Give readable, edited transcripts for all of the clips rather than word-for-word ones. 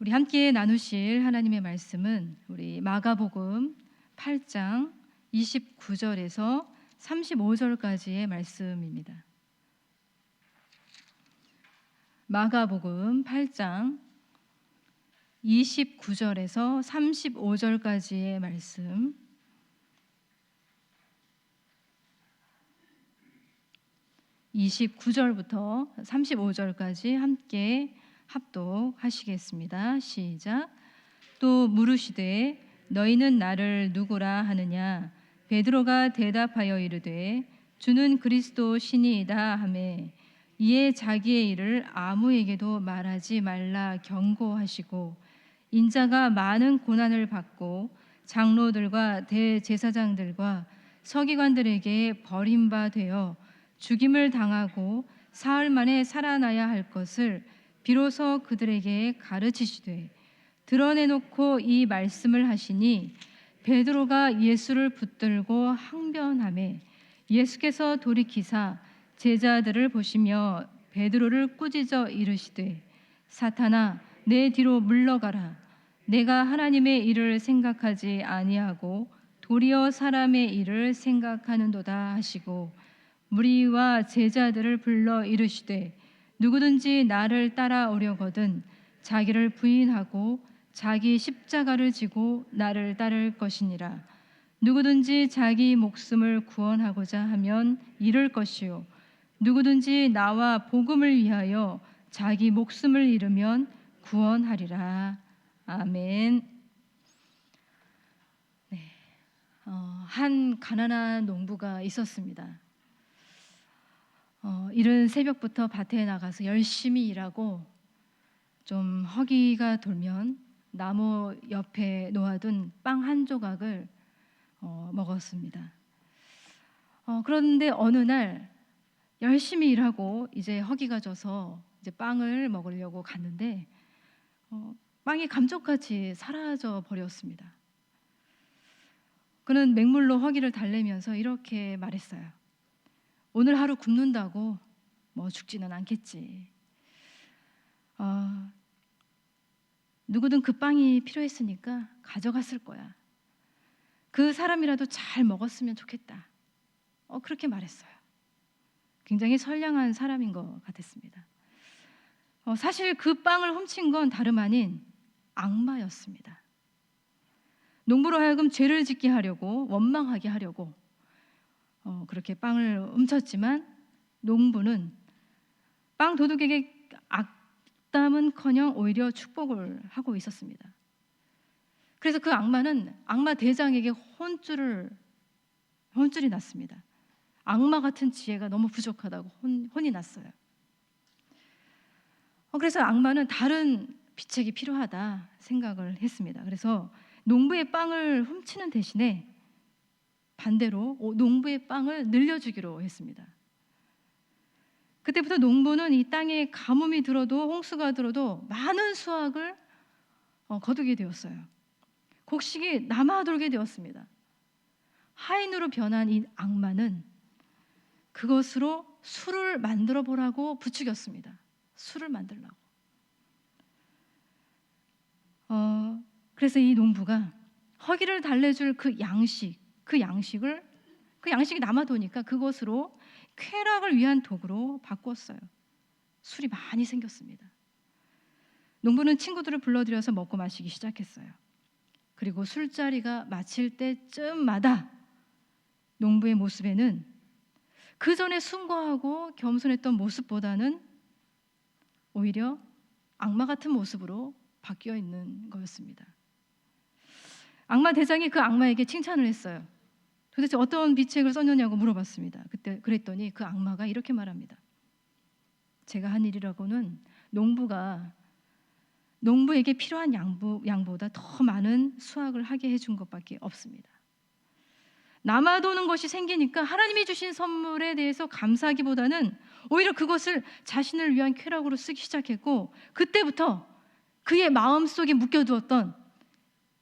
우리 함께 나누실 하나님의 말씀은 우리 마가복음 8장 29절에서 35절까지의 말씀입니다. 마가복음 8장 29절에서 35절까지의 말씀, 29절부터 35절까지 함께 합독하시겠습니다. 시작. 또 물으시되 너희는 나를 누구라 하느냐? 베드로가 대답하여 이르되 주는 그리스도 신이이다 하매 이에 자기의 일을 아무에게도 말하지 말라 경고하시고 인자가 많은 고난을 받고 장로들과 대제사장들과 서기관들에게 버림받아 죽임을 당하고 사흘 만에 살아나야 할 것을 비로소 그들에게 가르치시되 드러내놓고 이 말씀을 하시니 베드로가 예수를 붙들고 항변하매 예수께서 돌이키사 제자들을 보시며 베드로를 꾸짖어 이르시되 사탄아 내 뒤로 물러가라. 내가 하나님의 일을 생각하지 아니하고 도리어 사람의 일을 생각하는도다 하시고 무리와 제자들을 불러 이르시되 누구든지 나를 따라오려거든 자기를 부인하고 자기 십자가를 지고 나를 따를 것이니라. 누구든지 자기 목숨을 구원하고자 하면 잃을 것이요 누구든지 나와 복음을 위하여 자기 목숨을 잃으면 구원하리라. 아멘. 네, 한 가난한 농부가 있었습니다. 이른 새벽부터 밭에 나가서 열심히 일하고 좀 허기가 돌면 나무 옆에 놓아둔 빵 한 조각을 먹었습니다. 그런데 어느 날 열심히 일하고 이제 허기가 져서 이제 빵을 먹으려고 갔는데 빵이 감쪽같이 사라져 버렸습니다. 그는 맹물로 허기를 달래면서 이렇게 말했어요. 오늘 하루 굶는다고 뭐 죽지는 않겠지. 누구든 그 빵이 필요했으니까 가져갔을 거야. 그 사람이라도 잘 먹었으면 좋겠다. 그렇게 말했어요. 굉장히 선량한 사람인 것 같았습니다. 사실 그 빵을 훔친 건 다름 아닌 악마였습니다. 농부로 하여금 죄를 짓게 하려고, 원망하게 하려고 그렇게 빵을 훔쳤지만 농부는 빵 도둑에게 악담은커녕 오히려 축복을 하고 있었습니다. 그래서 그 악마는 악마 대장에게 혼쭐이 났습니다. 악마 같은 지혜가 너무 부족하다고 혼이 났어요. 그래서 악마는 다른 비책이 필요하다 생각을 했습니다. 그래서 농부의 빵을 훔치는 대신에 반대로 농부의 빵을 늘려주기로 했습니다. 그때부터 농부는 이 땅에 가뭄이 들어도 홍수가 들어도 많은 수확을 거두게 되었어요. 곡식이 남아돌게 되었습니다. 하인으로 변한 이 악마는 그것으로 술을 만들어 보라고 부추겼습니다. 술을 만들라고. 그래서 이 농부가 허기를 달래줄 그 양식이 남아도니까 그것으로 쾌락을 위한 도구로 바꿨어요. 술이 많이 생겼습니다. 농부는 친구들을 불러들여서 먹고 마시기 시작했어요. 그리고 술자리가 마칠 때쯤마다 농부의 모습에는 그 전에 숭고하고 겸손했던 모습보다는 오히려 악마 같은 모습으로 바뀌어 있는 거였습니다. 악마 대장이 그 악마에게 칭찬을 했어요. 도대체 어떤 비책을 썼느냐고 물어봤습니다. 그랬더니 그 악마가 이렇게 말합니다. 제가 한 일이라고는 농부에게 필요한 양보다 더 많은 수확을 하게 해준 것밖에 없습니다. 남아도는 것이 생기니까 하나님이 주신 선물에 대해서 감사하기보다는 오히려 그것을 자신을 위한 쾌락으로 쓰기 시작했고 그때부터 그의 마음속에 묵혀두었던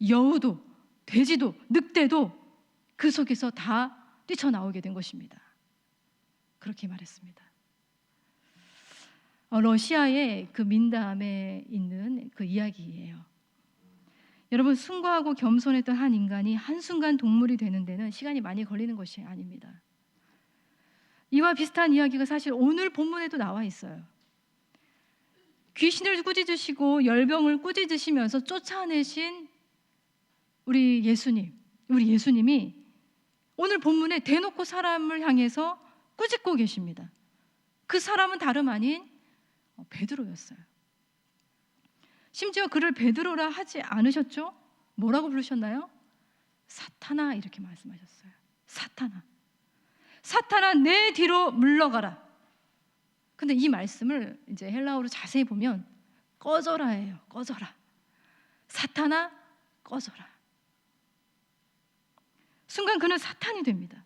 여우도 돼지도 늑대도 그 속에서 다 뛰쳐나오게 된 것입니다. 그렇게 말했습니다. 러시아의 그 민담에 있는 그 이야기예요. 여러분, 숭고하고 겸손했던 한 인간이 한순간 동물이 되는 데는 시간이 많이 걸리는 것이 아닙니다. 이와 비슷한 이야기가 사실 오늘 본문에도 나와 있어요. 귀신을 꾸짖으시고 열병을 꾸짖으시면서 쫓아내신 우리 예수님이 오늘 본문에 대놓고 사람을 향해서 꾸짖고 계십니다. 그 사람은 다름 아닌 베드로였어요. 심지어 그를 베드로라 하지 않으셨죠? 뭐라고 부르셨나요? 사탄아, 이렇게 말씀하셨어요. 사탄아, 내 뒤로 물러가라. 근데 이 말씀을 이제 헬라어로 자세히 보면 꺼져라예요. 꺼져라. 사탄아, 꺼져라. 순간 그는 사탄이 됩니다.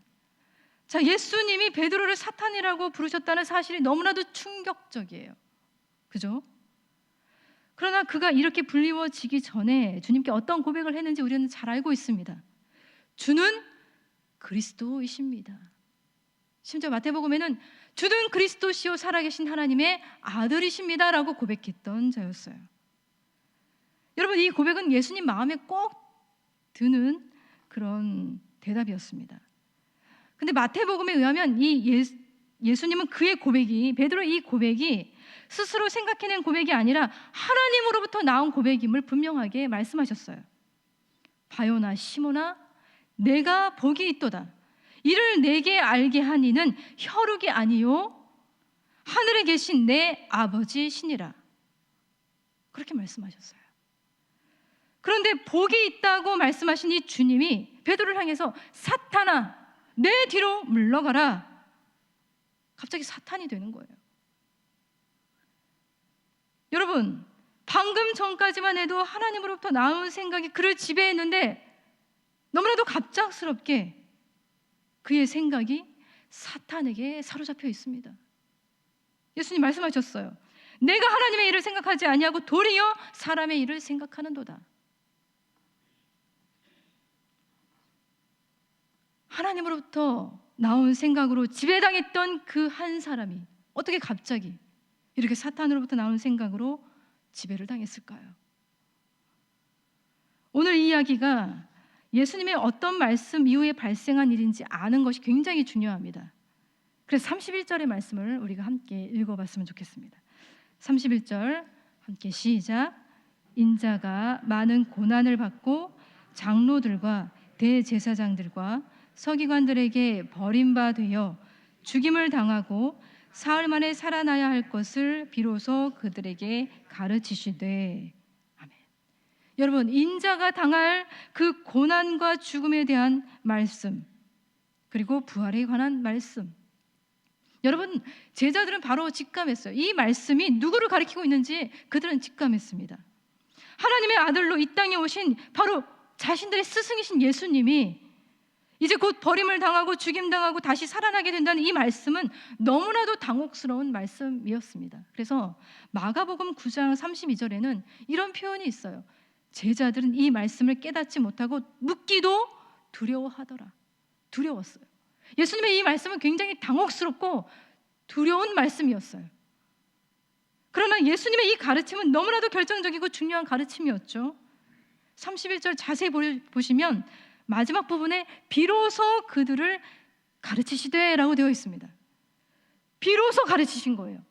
자, 예수님이 베드로를 사탄이라고 부르셨다는 사실이 너무나도 충격적이에요. 그죠? 그러나 그가 이렇게 불리워지기 전에 주님께 어떤 고백을 했는지 우리는 잘 알고 있습니다. 주는 그리스도이십니다. 심지어 마태복음에는 주는 그리스도시요 살아계신 하나님의 아들이십니다 라고 고백했던 자였어요. 여러분, 이 고백은 예수님 마음에 꼭 드는 그런 대답이었습니다. 근데 마태복음에 의하면 이 예수님은 베드로의 이 고백이 스스로 생각해낸 고백이 아니라 하나님으로부터 나온 고백임을 분명하게 말씀하셨어요. 바요나 시몬아, 내가 복이 있도다. 이를 내게 알게 한 이는 혈육이 아니요 하늘에 계신 내 아버지 신이라. 그렇게 말씀하셨어요. 그런데 복이 있다고 말씀하신 이 주님이 베드로를 향해서 사탄아, 내 뒤로 물러가라. 갑자기 사탄이 되는 거예요. 여러분, 방금 전까지만 해도 하나님으로부터 나온 생각이 그를 지배했는데 너무나도 갑작스럽게 그의 생각이 사탄에게 사로잡혀 있습니다. 예수님 말씀하셨어요. 내가 하나님의 일을 생각하지 아니하고 도리어 사람의 일을 생각하는도다. 하나님으로부터 나온 생각으로 지배당했던 그 한 사람이 어떻게 갑자기 이렇게 사탄으로부터 나온 생각으로 지배를 당했을까요? 오늘 이 이야기가 예수님의 어떤 말씀 이후에 발생한 일인지 아는 것이 굉장히 중요합니다. 그래서 31절의 말씀을 우리가 함께 읽어봤으면 좋겠습니다. 31절 함께 시작. 인자가 많은 고난을 받고 장로들과 대제사장들과 서기관들에게 버림받아 죽임을 당하고 사흘 만에 살아나야 할 것을 비로소 그들에게 가르치시되. 아멘. 여러분, 인자가 당할 그 고난과 죽음에 대한 말씀, 그리고 부활에 관한 말씀, 여러분, 제자들은 바로 직감했어요. 이 말씀이 누구를 가리키고 있는지 그들은 직감했습니다. 하나님의 아들로 이 땅에 오신 바로 자신들의 스승이신 예수님이 이제 곧 버림을 당하고 죽임당하고 다시 살아나게 된다는 이 말씀은 너무나도 당혹스러운 말씀이었습니다. 그래서 마가복음 9장 32절에는 이런 표현이 있어요. 제자들은 이 말씀을 깨닫지 못하고 묻기도 두려워하더라. 두려웠어요. 예수님의 이 말씀은 굉장히 당혹스럽고 두려운 말씀이었어요. 그러나 예수님의 이 가르침은 너무나도 결정적이고 중요한 가르침이었죠. 31절 자세히 보시면 마지막 부분에 비로소 그들을 가르치시되 라고 되어 있습니다. 비로소 가르치신 거예요.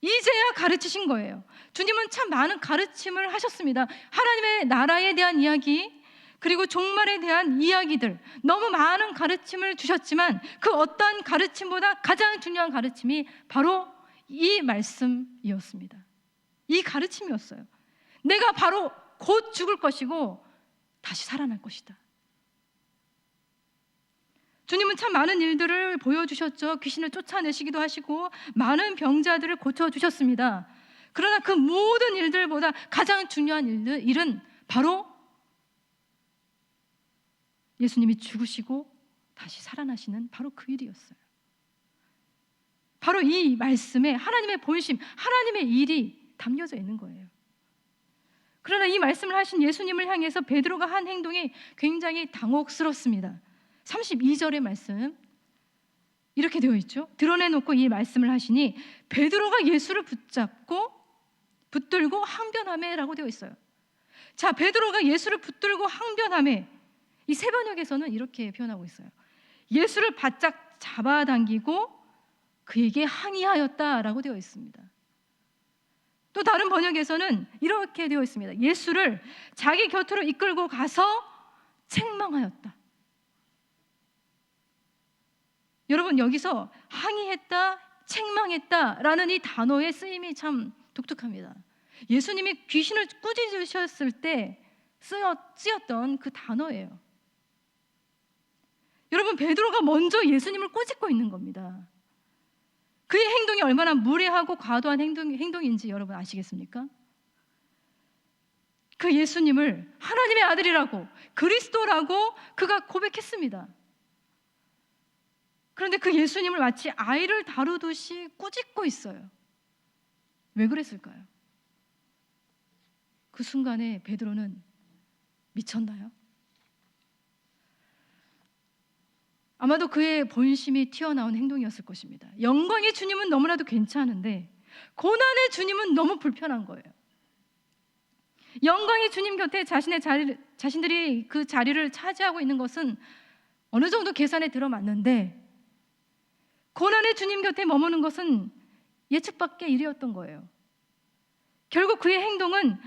이제야 가르치신 거예요. 주님은 참 많은 가르침을 하셨습니다. 하나님의 나라에 대한 이야기, 그리고 종말에 대한 이야기들, 너무 많은 가르침을 주셨지만 그 어떤 가르침보다 가장 중요한 가르침이 바로 이 말씀이었습니다. 이 가르침이었어요. 내가 바로 곧 죽을 것이고 다시 살아날 것이다. 주님은 참 많은 일들을 보여주셨죠. 귀신을 쫓아내시기도 하시고 많은 병자들을 고쳐주셨습니다. 그러나 그 모든 일들보다 가장 중요한 일은 바로 예수님이 죽으시고 다시 살아나시는 바로 그 일이었어요. 바로 이 말씀에 하나님의 본심, 하나님의 일이 담겨져 있는 거예요. 그러나 이 말씀을 하신 예수님을 향해서 베드로가 한 행동이 굉장히 당혹스럽습니다. 32절의 말씀 이렇게 되어 있죠. 드러내놓고 이 말씀을 하시니 베드로가 예수를 붙들고 항변하매라고 되어 있어요. 자, 베드로가 예수를 붙들고 항변하매, 이 세번역에서는 이렇게 표현하고 있어요. 예수를 바짝 잡아당기고 그에게 항의하였다라고 되어 있습니다. 또 다른 번역에서는 이렇게 되어 있습니다. 예수를 자기 곁으로 이끌고 가서 책망하였다. 여러분, 여기서 항의했다, 책망했다라는 이 단어의 쓰임이 참 독특합니다. 예수님이 귀신을 꾸짖으셨을 때 쓰였던 그 단어예요. 여러분, 베드로가 먼저 예수님을 꾸짖고 있는 겁니다. 그의 행동이 얼마나 무례하고 과도한 행동인지 여러분 아시겠습니까? 그 예수님을 하나님의 아들이라고, 그리스도라고 그가 고백했습니다. 그런데 그 예수님을 마치 아이를 다루듯이 꾸짖고 있어요. 왜 그랬을까요? 그 순간에 베드로는 미쳤나요? 아마도 그의 본심이 튀어나온 행동이었을 것입니다. 영광의 주님은 너무나도 괜찮은데 고난의 주님은 너무 불편한 거예요. 영광의 주님 곁에 자신들이 그 자리를 차지하고 있는 것은 어느 정도 계산에 들어맞는데, 고난의 주님 곁에 머무는 것은 예측 밖의 일이었던 거예요. 결국 그의 행동은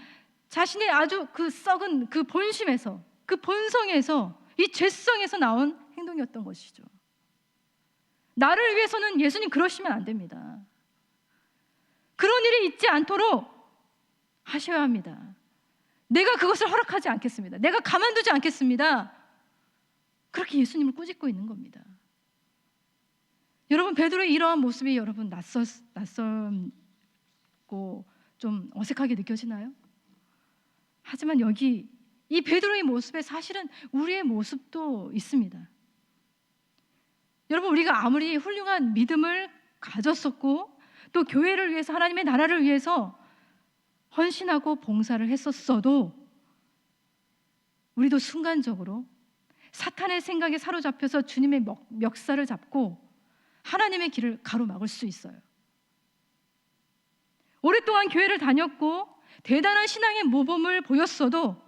자신의 아주 그 썩은 그 본심에서, 그 본성에서, 이 죄성에서 나온 행동이었던 것이죠. 나를 위해서는 예수님 그러시면 안 됩니다. 그런 일이 있지 않도록 하셔야 합니다. 내가 그것을 허락하지 않겠습니다. 내가 가만두지 않겠습니다. 그렇게 예수님을 꾸짖고 있는 겁니다. 여러분, 베드로의 이러한 모습이 여러분 낯설고 좀 어색하게 느껴지나요? 하지만 여기 이 베드로의 모습에 사실은 우리의 모습도 있습니다. 여러분, 우리가 아무리 훌륭한 믿음을 가졌었고 또 교회를 위해서, 하나님의 나라를 위해서 헌신하고 봉사를 했었어도 우리도 순간적으로 사탄의 생각에 사로잡혀서 주님의 멱살을 잡고 하나님의 길을 가로막을 수 있어요. 오랫동안 교회를 다녔고 대단한 신앙의 모범을 보였어도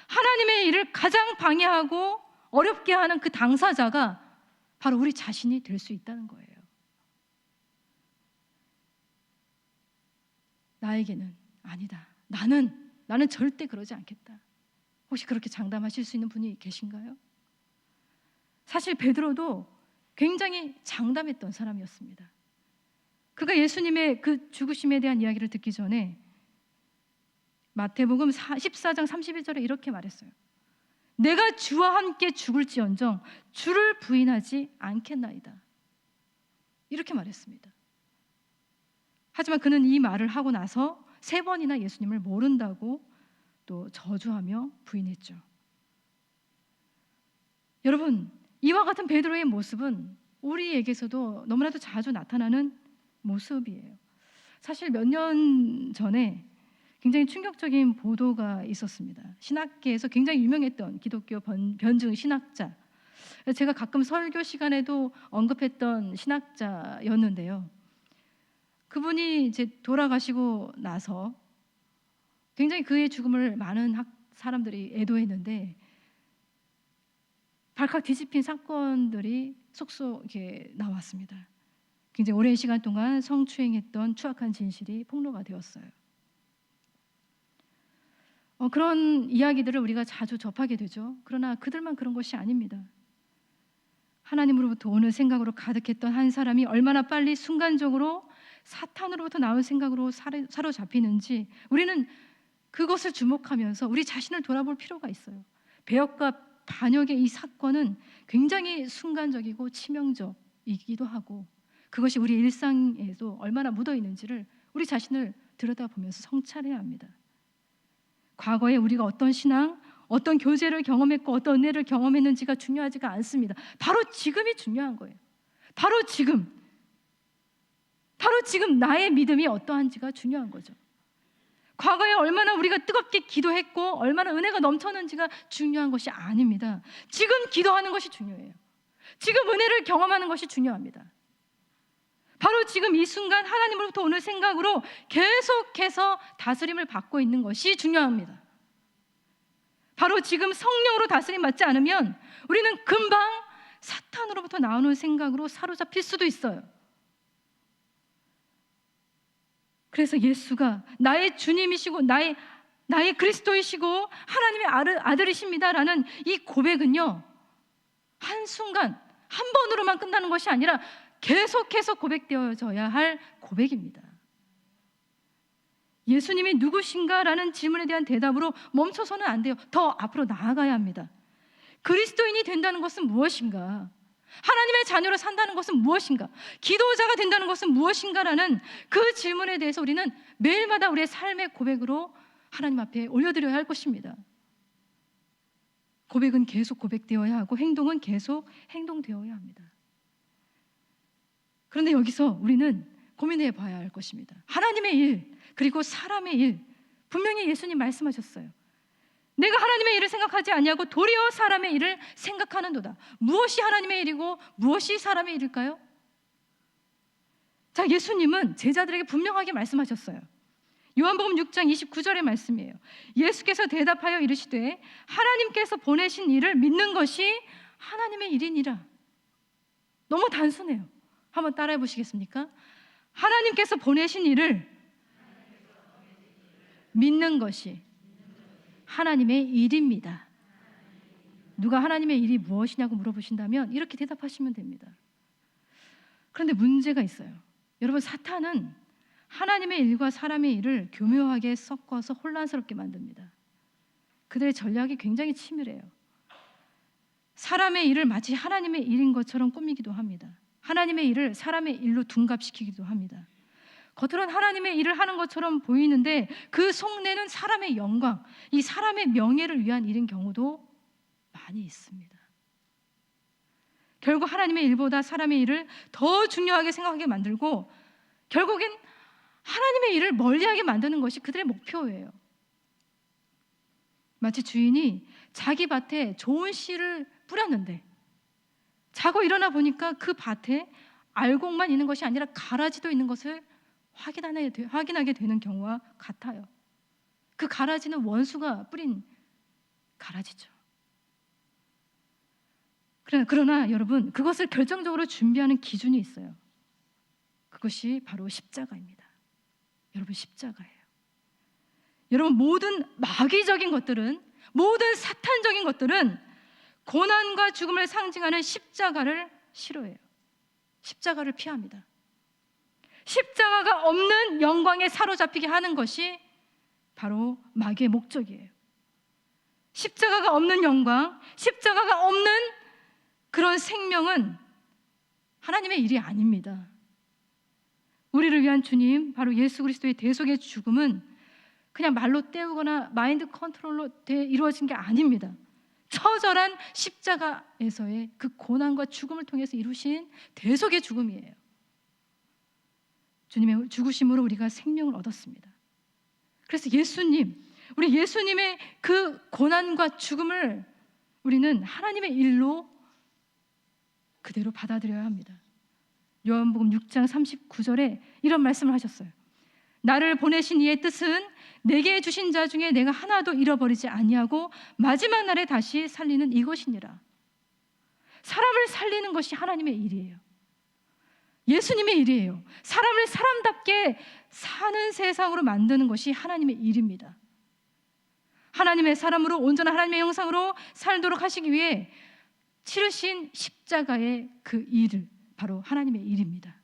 하나님의 일을 가장 방해하고 어렵게 하는 그 당사자가 바로 우리 자신이 될 수 있다는 거예요. 나에게는 아니다. 나는 절대 그러지 않겠다. 혹시 그렇게 장담하실 수 있는 분이 계신가요? 사실 베드로도 굉장히 장담했던 사람이었습니다. 그가 예수님의 그 죽으심에 대한 이야기를 듣기 전에 마태복음 14장 31절에 이렇게 말했어요. 내가 주와 함께 죽을지언정 주를 부인하지 않겠나이다. 이렇게 말했습니다. 하지만 그는 이 말을 하고 나서 3번이나 예수님을 모른다고 또 저주하며 부인했죠. 여러분, 이와 같은 베드로의 모습은 우리에게서도 너무나도 자주 나타나는 모습이에요. 사실 몇 년 전에 굉장히 충격적인 보도가 있었습니다. 신학계에서 굉장히 유명했던 기독교 변증 신학자, 제가 가끔 설교 시간에도 언급했던 신학자였는데요. 그분이 이제 돌아가시고 나서 굉장히 그의 죽음을 많은 사람들이 애도했는데 발칵 뒤집힌 사건들이 속속 이렇게 나왔습니다. 굉장히 오랜 시간 동안 성추행했던 추악한 진실이 폭로가 되었어요. 그런 이야기들을 우리가 자주 접하게 되죠. 그러나 그들만 그런 것이 아닙니다. 하나님으로부터 오는 생각으로 가득했던 한 사람이 얼마나 빨리 순간적으로 사탄으로부터 나온 생각으로 사로잡히는지 우리는 그것을 주목하면서 우리 자신을 돌아볼 필요가 있어요. 배역과 반역의 이 사건은 굉장히 순간적이고 치명적이기도 하고 그것이 우리 일상에도 얼마나 묻어 있는지를 우리 자신을 들여다보면서 성찰해야 합니다. 과거에 우리가 어떤 신앙, 어떤 교제를 경험했고 어떤 은혜를 경험했는지가 중요하지가 않습니다. 바로 지금이 중요한 거예요. 바로 지금 나의 믿음이 어떠한지가 중요한 거죠. 과거에 얼마나 우리가 뜨겁게 기도했고 얼마나 은혜가 넘쳤는지가 중요한 것이 아닙니다. 지금 기도하는 것이 중요해요. 지금 은혜를 경험하는 것이 중요합니다. 바로 지금 이 순간 하나님으로부터 오는 생각으로 계속해서 다스림을 받고 있는 것이 중요합니다. 바로 지금 성령으로 다스림 받지 않으면 우리는 금방 사탄으로부터 나오는 생각으로 사로잡힐 수도 있어요. 그래서 예수가 나의 주님이시고 나의 그리스도이시고 하나님의 아들이십니다라는 이 고백은요, 한순간 한 번으로만 끝나는 것이 아니라 계속해서 고백되어져야 할 고백입니다. 예수님이 누구신가라는 질문에 대한 대답으로 멈춰서는 안 돼요. 더 앞으로 나아가야 합니다. 그리스도인이 된다는 것은 무엇인가? 하나님의 자녀로 산다는 것은 무엇인가? 기도자가 된다는 것은 무엇인가라는 그 질문에 대해서 우리는 매일마다 우리의 삶의 고백으로 하나님 앞에 올려드려야 할 것입니다. 고백은 계속 고백되어야 하고 행동은 계속 행동되어야 합니다. 그런데 여기서 우리는 고민해 봐야 할 것입니다. 하나님의 일 그리고 사람의 일, 분명히 예수님 말씀하셨어요. 내가 하나님의 일을 생각하지 아니하고 도리어 사람의 일을 생각하는도다. 무엇이 하나님의 일이고 무엇이 사람의 일일까요? 자, 예수님은 제자들에게 분명하게 말씀하셨어요. 요한복음 6장 29절의 말씀이에요. 예수께서 대답하여 이르시되 하나님께서 보내신 일을 믿는 것이 하나님의 일이니라. 너무 단순해요. 한번 따라해 보시겠습니까? 하나님께서 보내신 일을 믿는 것이 하나님의 일입니다. 누가 하나님의 일이 무엇이냐고 물어보신다면 이렇게 대답하시면 됩니다. 그런데 문제가 있어요. 여러분, 사탄은 하나님의 일과 사람의 일을 교묘하게 섞어서 혼란스럽게 만듭니다. 그들의 전략이 굉장히 치밀해요. 사람의 일을 마치 하나님의 일인 것처럼 꾸미기도 합니다. 하나님의 일을 사람의 일로 둔갑시키기도 합니다. 겉으로는 하나님의 일을 하는 것처럼 보이는데 그 속내는 사람의 영광, 이 사람의 명예를 위한 일인 경우도 많이 있습니다. 결국 하나님의 일보다 사람의 일을 더 중요하게 생각하게 만들고 결국엔 하나님의 일을 멀리하게 만드는 것이 그들의 목표예요. 마치 주인이 자기 밭에 좋은 씨를 뿌렸는데 자고 일어나 보니까 그 밭에 알곡만 있는 것이 아니라 가라지도 있는 것을 확인하게 되는 경우와 같아요. 그 가라지는 원수가 뿌린 가라지죠. 그러나 여러분, 그것을 결정적으로 준비하는 기준이 있어요. 그것이 바로 십자가입니다. 여러분, 십자가예요. 여러분, 모든 마귀적인 것들은, 모든 사탄적인 것들은 고난과 죽음을 상징하는 십자가를 싫어해요. 십자가를 피합니다. 십자가가 없는 영광에 사로잡히게 하는 것이 바로 마귀의 목적이에요. 십자가가 없는 영광, 십자가가 없는 그런 생명은 하나님의 일이 아닙니다. 우리를 위한 주님, 바로 예수 그리스도의 대속의 죽음은 그냥 말로 때우거나 마인드 컨트롤로 이루어진 게 아닙니다. 처절한 십자가에서의 그 고난과 죽음을 통해서 이루신 대속의 죽음이에요. 주님의 죽으심으로 우리가 생명을 얻었습니다. 그래서 우리 예수님의 그 고난과 죽음을 우리는 하나님의 일로 그대로 받아들여야 합니다. 요한복음 6장 39절에 이런 말씀을 하셨어요. 나를 보내신 이의 뜻은 내게 주신 자 중에 내가 하나도 잃어버리지 아니하고 마지막 날에 다시 살리는 이것이니라. 사람을 살리는 것이 하나님의 일이에요. 예수님의 일이에요. 사람을 사람답게 사는 세상으로 만드는 것이 하나님의 일입니다. 하나님의 사람으로 온전한 하나님의 형상으로 살도록 하시기 위해 치르신 십자가의 그 일을 바로 하나님의 일입니다.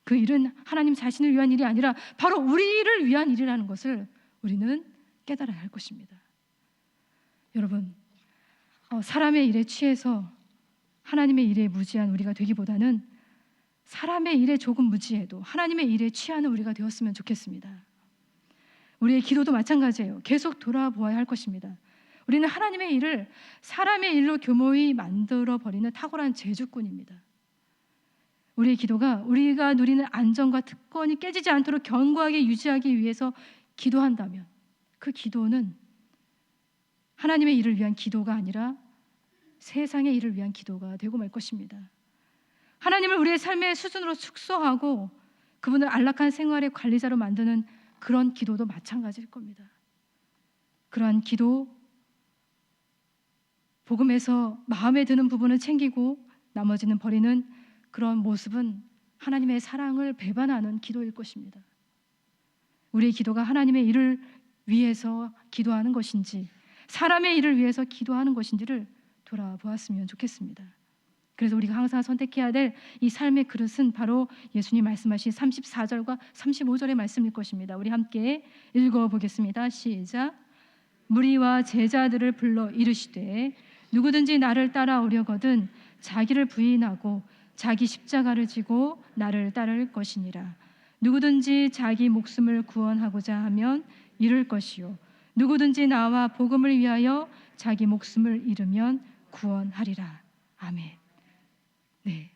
그 일은 하나님 자신을 위한 일이 아니라 바로 우리를 위한 일이라는 것을 우리는 깨달아야 할 것입니다. 여러분, 사람의 일에 취해서 하나님의 일에 무지한 우리가 되기보다는 사람의 일에 조금 무지해도 하나님의 일에 취하는 우리가 되었으면 좋겠습니다. 우리의 기도도 마찬가지예요. 계속 돌아보아야 할 것입니다. 우리는 하나님의 일을 사람의 일로 교모히 만들어버리는 탁월한 재주꾼입니다. 우리의 기도가 우리가 누리는 안정과 특권이 깨지지 않도록 견고하게 유지하기 위해서 기도한다면 그 기도는 하나님의 일을 위한 기도가 아니라 세상의 일을 위한 기도가 되고 말 것입니다. 하나님을 우리의 삶의 수준으로 축소하고 그분을 안락한 생활의 관리자로 만드는 그런 기도도 마찬가지일 겁니다. 그러한 기도, 복음에서 마음에 드는 부분을 챙기고 나머지는 버리는 그런 모습은 하나님의 사랑을 배반하는 기도일 것입니다. 우리의 기도가 하나님의 일을 위해서 기도하는 것인지 사람의 일을 위해서 기도하는 것인지를 돌아보았으면 좋겠습니다. 그래서 우리가 항상 선택해야 될 이 삶의 그릇은 바로 예수님 말씀하신 34절과 35절의 말씀일 것입니다. 우리 함께 읽어보겠습니다. 시작. 무리와 제자들을 불러 이르시되 누구든지 나를 따라오려거든 자기를 부인하고 자기 십자가를 지고 나를 따를 것이니라. 누구든지 자기 목숨을 구원하고자 하면 잃을 것이요 누구든지 나와 복음을 위하여 자기 목숨을 잃으면 구원하리라. 아멘. 네,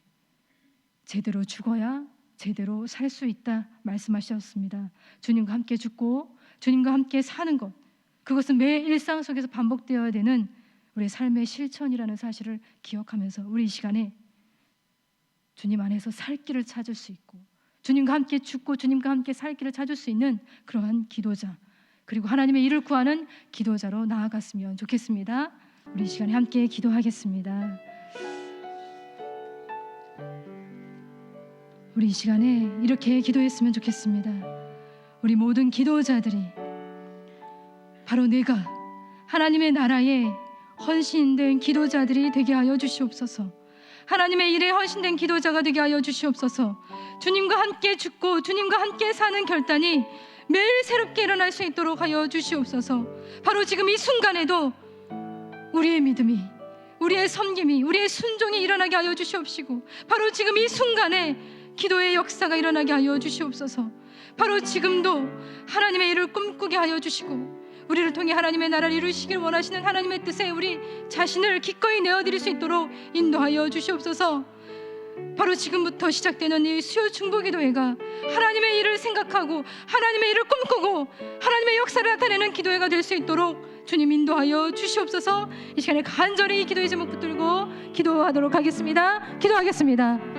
제대로 죽어야 제대로 살 수 있다 말씀하셨습니다. 주님과 함께 죽고 주님과 함께 사는 것, 그것은 매일 일상 속에서 반복되어야 되는 우리의 삶의 실천이라는 사실을 기억하면서 우리 이 시간에 주님 안에서 살 길을 찾을 수 있고 주님과 함께 죽고 주님과 함께 살 길을 찾을 수 있는 그러한 기도자, 그리고 하나님의 일을 구하는 기도자로 나아갔으면 좋겠습니다. 우리 이 시간에 함께 기도하겠습니다. 우리 이 시간에 이렇게 기도했으면 좋겠습니다. 우리 모든 기도자들이 바로 내가 하나님의 나라에 헌신된 기도자들이 되게 하여 주시옵소서. 하나님의 일에 헌신된 기도자가 되게 하여 주시옵소서. 주님과 함께 죽고 주님과 함께 사는 결단이 매일 새롭게 일어날 수 있도록 하여 주시옵소서. 바로 지금 이 순간에도 우리의 믿음이, 우리의 섬김이, 우리의 순종이 일어나게 하여 주시옵시고, 바로 지금 이 순간에 기도의 역사가 일어나게 하여 주시옵소서. 바로 지금도 하나님의 일을 꿈꾸게 하여 주시고 우리를 통해 하나님의 나라를 이루시길 원하시는 하나님의 뜻에 우리 자신을 기꺼이 내어드릴 수 있도록 인도하여 주시옵소서. 바로 지금부터 시작되는 이 수요 중보기도회가 하나님의 일을 생각하고 하나님의 일을 꿈꾸고 하나님의 역사를 나타내는 기도회가 될 수 있도록 주님 인도하여 주시옵소서. 이 시간에 간절히 이 기도의 제목 붙들고 기도하도록 하겠습니다. 기도하겠습니다.